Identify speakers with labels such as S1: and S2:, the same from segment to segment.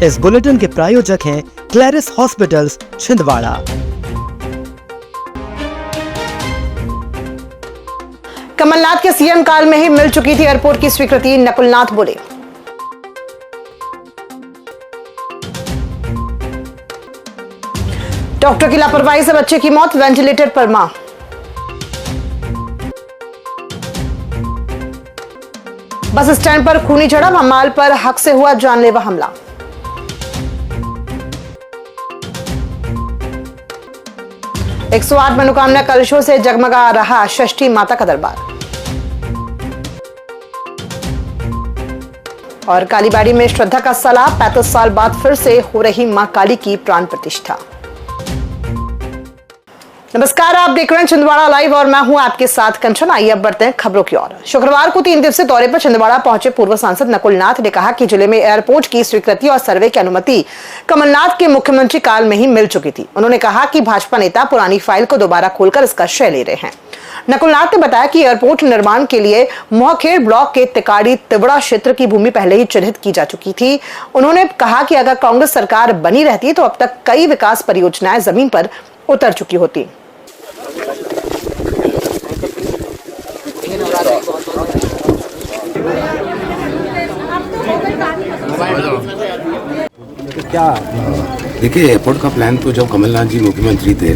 S1: इस बुलेटिन के प्रायोजक हैं क्लैरिस हॉस्पिटल्स छिंदवाड़ा।
S2: कमलनाथ के सीएम काल में ही मिल चुकी थी एयरपोर्ट की स्वीकृति, नकुलनाथ बोले। डॉक्टर की लापरवाही से बच्चे की मौत, वेंटिलेटर पर मां। बस स्टैंड पर खूनी झड़प, हमाल पर हक से हुआ जानलेवा हमला। एक 108 मनोकामना कलशों से जगमगा रहा षष्ठी माता का दरबार। और कालीबाड़ी में श्रद्धा का सलाह, 35 साल बाद फिर से हो रही मां काली की प्राण प्रतिष्ठा। नमस्कार, आप देख रहे हैं छिंदवाड़ा लाइव और मैं हूं आपके साथ कंचन। आइए अब बढ़ते हैं खबरों की ओर। शुक्रवार को 3 दिवसीय दौरे पर छिंदवाड़ा पहुंचे पूर्व सांसद नकुलनाथ ने कहा कि जिले में एयरपोर्ट की स्वीकृति और सर्वे की अनुमति कमलनाथ के मुख्यमंत्री काल में ही मिल चुकी थी। उन्होंने कहा कि भाजपा नेता पुरानी फाइल को दोबारा खोलकर इसका श्रेय ले रहे हैं। नकुलनाथ ने बताया कि एयरपोर्ट निर्माण के लिए मोहखेड़ ब्लॉक के तिकाड़ी तिवड़ा क्षेत्र की भूमि पहले ही चिन्हित की जा चुकी थी। उन्होंने कहा कि अगर कांग्रेस सरकार बनी रहती तो अब तक कई विकास परियोजनाएं जमीन पर उतर चुकी होती।
S3: क्या देखिए, एयरपोर्ट का प्लान तो जब कमलनाथ जी मुख्यमंत्री थे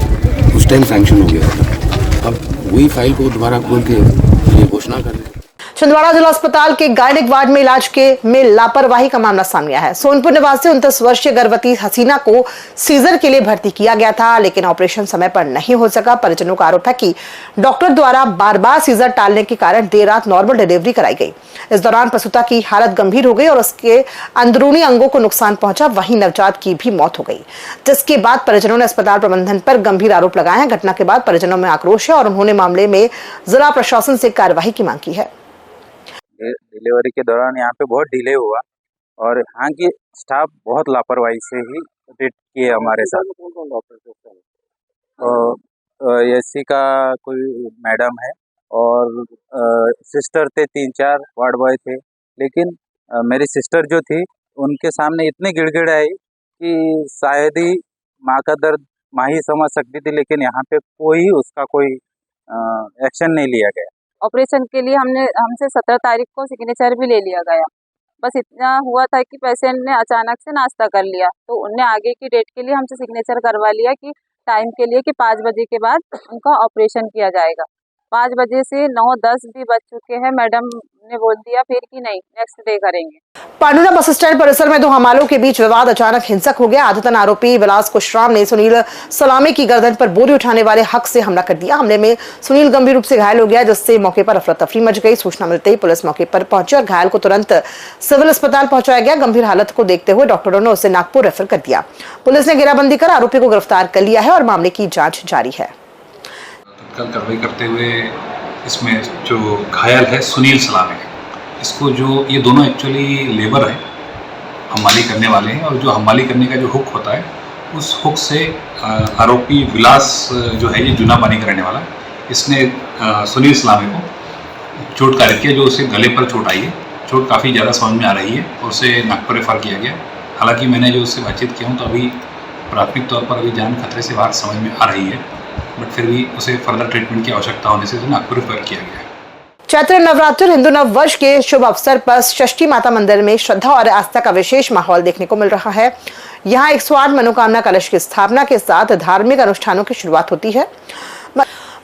S3: उस टाइम सैंक्शन हो गया था। अब वही फाइल को दोबारा खोल के ये घोषणा कर रहे हैं।
S2: छिंदवाड़ा जिला अस्पताल के गायनिक वार्ड में इलाज में लापरवाही का मामला सामने आया है। सोनपुर निवासी 29 वर्षीय गर्भवती हसीना को सीजर के लिए भर्ती किया गया था, लेकिन ऑपरेशन समय पर नहीं हो सका। परिजनों का आरोप है कि डॉक्टर द्वारा बार बार सीजर टालने के कारण देर रात नॉर्मल डिलीवरी कराई गई। इस दौरान प्रसूता की हालत गंभीर हो गई और उसके अंदरूनी अंगों को नुकसान पहुंचा। वहीं नवजात की भी मौत हो गई, जिसके बाद परिजनों ने अस्पताल प्रबंधन पर गंभीर आरोप लगाए हैं। घटना के बाद परिजनों में आक्रोश है और उन्होंने मामले में जिला प्रशासन से कार्रवाई की मांग की है।
S4: डिलीवरी के दौरान यहाँ पे बहुत डिले हुआ और यहाँ की स्टाफ बहुत लापरवाही से ही ट्रीट किए हमारे साथ। एससी का कोई मैडम है और सिस्टर थे, 3-4 वार्ड बॉय थे, लेकिन मेरी सिस्टर जो थी उनके सामने इतनी गिड़गिड़ाई कि शायद ही माँ का दर्द माँ ही समझ सकती थी, लेकिन यहाँ पे उसका कोई एक्शन नहीं लिया गया।
S5: ऑपरेशन के लिए हमसे 17 तारीख को सिग्नेचर भी ले लिया गया। बस इतना हुआ था कि पेशेंट ने अचानक से नाश्ता कर लिया, तो उनने आगे की डेट के लिए हमसे सिग्नेचर करवा लिया कि टाइम के लिए कि 5 बजे के बाद उनका ऑपरेशन किया जाएगा। 5 बजे से 9-10 भी बज चुके हैं। मैडम ने बोल दिया फिर कि नहीं, नेक्स्ट डे करेंगे।
S2: पांडुरा बस स्टैंड परिसर में 2 हमालों के बीच विवाद अचानक हिंसक हो गया। आदतन आरोपी विलास कुशराम ने सुनील सलामी की गर्दन पर बोरी उठाने वाले हक से हमला कर दिया। हमले में सुनील गंभीर रूप से घायल हो गया, जिससे मौके पर अफरा तफरी मच गई। सूचना मिलते ही पुलिस मौके पर पहुंची और घायल को तुरंत सिविल अस्पताल पहुंचाया गया। गंभीर हालत को देखते हुए डॉक्टरों ने उसे नागपुर रेफर कर दिया। पुलिस ने घेराबंदी कर आरोपी को गिरफ्तार कर लिया है और मामले की जाँच जारी है।
S6: तत्काल कार्रवाई करते हुए इसमें जो घायल है सुनील सलामी, इसको जो ये दोनों एक्चुअली लेबर है, हमाली करने वाले हैं, और जो हमाली करने का जो हुक होता है उस हुक से आरोपी विलास जो है, ये जूना पानी का रहने वाला, इसने सुनील सलामी को चोटकारी किया, जो उसे गले पर चोट आई है। चोट काफ़ी ज़्यादा समझ में आ रही है और उसे नागपुर रेफर किया गया। हालांकि मैंने जो उससे बातचीत किया हूँ तो अभी प्राथमिक तौर पर अभी जान खतरे से बाहर समझ में आ रही है, बट फिर भी उसे फर्दर ट्रीटमेंट की आवश्यकता होने से नागपुर रेफर किया गया है।
S2: चैत्र नवरात्र हिंदू नव वर्ष के शुभ अवसर पर षष्ठी माता मंदिर में श्रद्धा और आस्था का विशेष माहौल देखने को मिल रहा है। यहाँ 108 मनोकामना कलश की स्थापना के साथ धार्मिक अनुष्ठानों की शुरुआत होती है।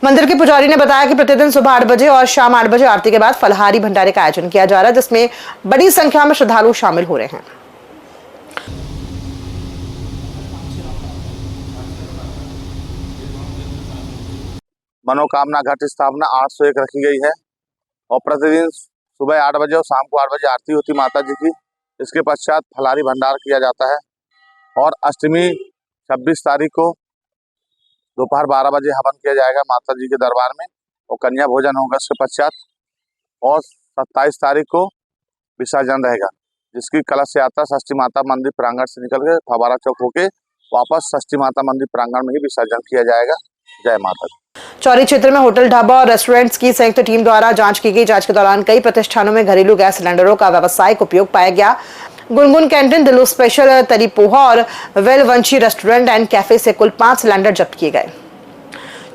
S2: मंदिर के पुजारी ने बताया कि प्रतिदिन सुबह 8 बजे और शाम 8 बजे आरती के बाद फलहारी भंडारे का आयोजन किया जा रहा है, जिसमें बड़ी संख्या में श्रद्धालु शामिल हो रहे हैं।
S7: मनोकामना घट स्थापना 801 रखी गई है और प्रतिदिन सुबह 8 बजे और शाम को 8 बजे आरती होती माता जी की। इसके पश्चात फलाहारी भंडार किया जाता है और अष्टमी 26 तारीख को दोपहर 12 बजे हवन किया जाएगा माता जी के दरबार में और कन्या भोजन होगा इसके पश्चात। और 27 तारीख को विसर्जन रहेगा, जिसकी कलश यात्रा षष्ठी माता मंदिर प्रांगण से निकल के फवारा चौक होके वापस षष्ठी माता मंदिर प्रांगण में ही विसर्जन किया जाएगा। जय माता दी।
S2: चौरी क्षेत्र में होटल, ढाबा और रेस्टोरेंट्स की संयुक्त टीम द्वारा जांच की गई। जांच के दौरान कई प्रतिष्ठानों में घरेलू गैस सिलेंडरों का व्यावसायिक उपयोग पाया गया। गुनगुन कैंटीन, दिल्लू स्पेशल, तरी पोहा और वेलवंशी रेस्टोरेंट एंड कैफे से कुल 5 सिलेंडर जब्त किए गए।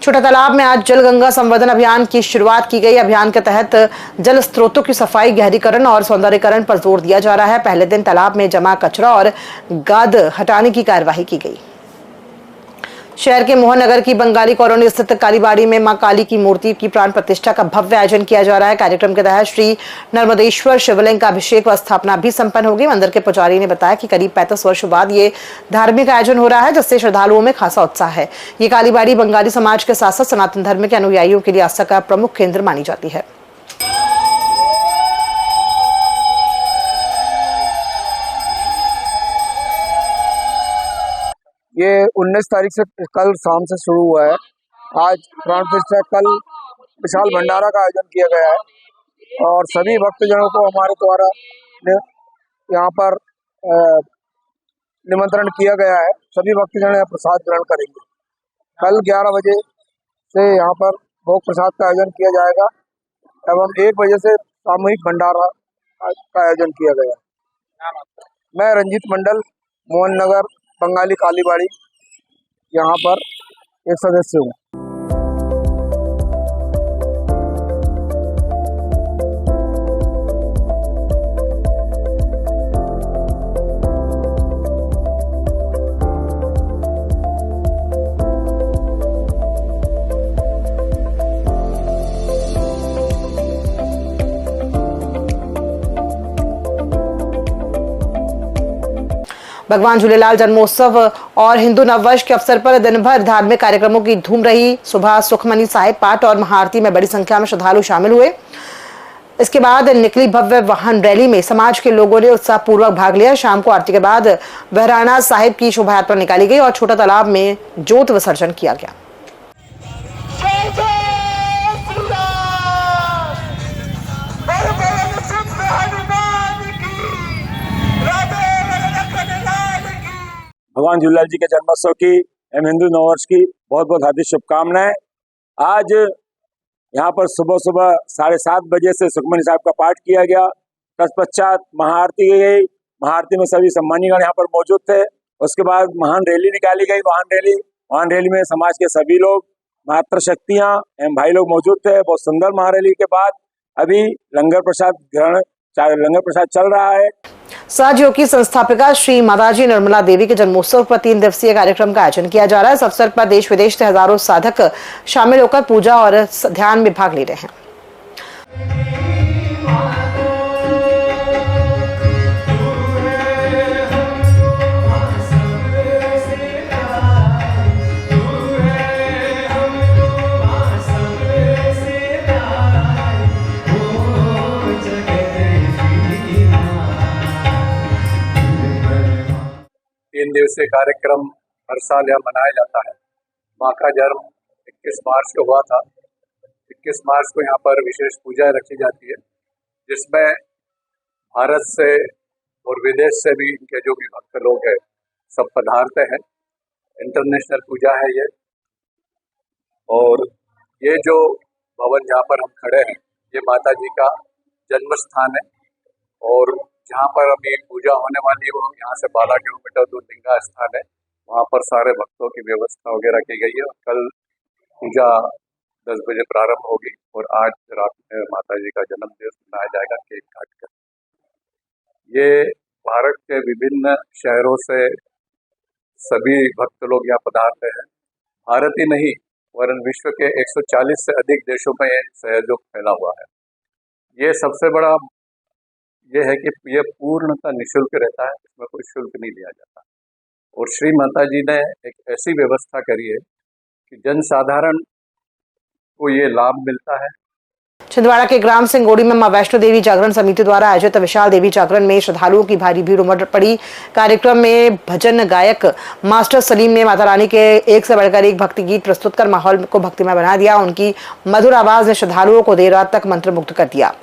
S2: छोटा तालाब में आज जल गंगा संवर्धन अभियान की शुरुआत की गई। अभियान के तहत जल स्रोतों की सफाई, गहरीकरण और सौंदर्यीकरण पर जोर दिया जा रहा है। पहले दिन तालाब में जमा कचरा और गाद हटाने की कार्यवाही की गई। शहर के मोहन नगर की बंगाली कॉलोनी स्थित कालीबाड़ी में मां काली की मूर्ति की प्राण प्रतिष्ठा का भव्य आयोजन किया जा रहा है। कार्यक्रम के तहत श्री नर्मदेश्वर शिवलिंग का अभिषेक व स्थापना भी संपन्न होगी। मंदिर के पुजारी ने बताया कि करीब 35 वर्षों बाद ये धार्मिक आयोजन हो रहा है, जिससे श्रद्धालुओं में खासा उत्साह है। ये कालीबाड़ी बंगाली समाज के साथ साथ सनातन धर्म के अनुयायियों के लिए आस्था का प्रमुख केंद्र मानी जाती है।
S8: ये 19 तारीख से कल शाम से शुरू हुआ है। आज प्राण प्रतिष्ठा, कल विशाल भंडारा का आयोजन किया गया है और सभी भक्तजनों को हमारे द्वारा यहाँ पर निमंत्रण किया गया है। सभी भक्तजन यहाँ प्रसाद ग्रहण करेंगे। कल 11 बजे से यहाँ पर भोग प्रसाद का आयोजन किया जाएगा एवं 1 बजे से सामूहिक भंडारा का आयोजन किया गया है। मैं रंजीत मंडल, मोहन नगर बंगाली कालीबाड़ी यहाँ पर एक सदस्य हूँ।
S2: भगवान झूलेलाल जन्मोत्सव और हिंदू नववर्ष के अवसर पर दिन भर धार्मिक कार्यक्रमों की धूम रही। सुबह सुखमनी साहिब पाठ और महाआरती में बड़ी संख्या में श्रद्धालु शामिल हुए। इसके बाद निकली भव्य वाहन रैली में समाज के लोगों ने उत्साहपूर्वक भाग लिया। शाम को आरती के बाद बहराना साहिब की शोभा यात्रा निकाली गई और छोटा तालाब में ज्योत विसर्जन किया गया।
S9: भगवान झूलेलाल जी के जन्मोत्सव की एवं हिंदू नववर्ष की बहुत बहुत हार्दिक शुभकामनाएं। आज यहाँ पर सुबह सुबह 7:30 बजे से सुखमनी साहिब का पाठ किया गया। तत्पश्चात महाआरती की गई। महाआरती में सभी सम्मानीगण यहाँ पर मौजूद थे। उसके बाद महान रैली निकाली गई। वाहन रैली में समाज के सभी लोग, मातृशक्तियाँ एवं भाई लोग मौजूद थे। बहुत सुंदर महारैली के बाद अभी लंगर प्रसाद चल रहा है।
S2: सहयोग की संस्थापिका श्री माताजी निर्मला देवी के जन्मोत्सव पर 3 दिवसीय कार्यक्रम का आयोजन किया जा रहा है। इस अवसर पर देश विदेश से हजारों साधक शामिल होकर पूजा और ध्यान में भाग ले रहे हैं।
S6: तीन दिवसीय कार्यक्रम हर साल यहाँ मनाया जाता है। माँ का जन्म 21 मार्च को हुआ था। 21 मार्च को यहाँ पर विशेष पूजा रखी जाती है, जिसमें भारत से और विदेश से भी इनके जो भी भक्त लोग हैं सब पधारते हैं। इंटरनेशनल पूजा है ये। और ये जो भवन जहाँ पर हम खड़े हैं, ये माता जी का जन्म स्थान है और जहाँ पर अभी पूजा होने वाली है वो यहाँ से 12 किलोमीटर दूर लिंगा स्थान है। वहाँ पर सारे भक्तों की व्यवस्था वगैरह की गई है। कल पूजा 10 बजे प्रारंभ होगी और आज रात में माता जी का जन्म दिवस मनाया जाएगा केक काटकर। ये भारत के विभिन्न शहरों से सभी भक्त लोग यहाँ पधारते हैं। भारत ही नहीं वरन विश्व के 140 से अधिक देशों में ये सहयोग फैला हुआ है। ये सबसे बड़ा ये है कि ये पूर्णतः निःशुल्क रहता है, इसमें कोई शुल्क नहीं लिया जाता। और श्री माता जी ने एक ऐसी व्यवस्था करी है कि जन साधारण को ये लाभ मिलता है।
S2: छिंदवाड़ा के ग्राम सिंगोड़ी में मां वैष्णो देवी जागरण समिति द्वारा आयोजित विशाल देवी जागरण में श्रद्धालुओं की भारी भीड़ उमड़ पड़ी। कार्यक्रम में भजन गायक मास्टर सलीम ने माता रानी के एक से बढ़कर एक भक्ति गीत प्रस्तुत कर माहौल को भक्तिमय बना दिया। उनकी मधुर आवाज ने श्रद्धालुओं को देर रात तक मंत्रमुग्ध कर दिया।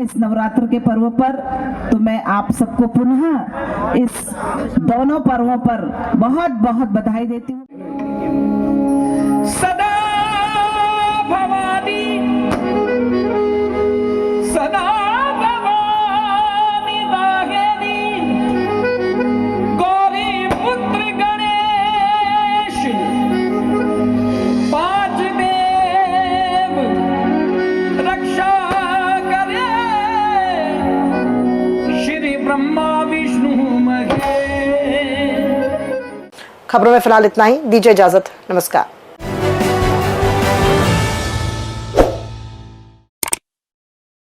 S10: इस नवरात्र नवरात्र के पर्व पर, तो मैं आप सबको पुनः इस दोनों पर्वों पर बहुत बहुत बधाई देती हूँ।
S11: सदा भवानी सदा भवानी दाहिनी गौरी पुत्र गणेश पांच देव रक्षा करे श्री ब्रह्मा विष्णु महेश।
S2: खबरों में फिलहाल इतना ही, दीजिए इजाजत, नमस्कार।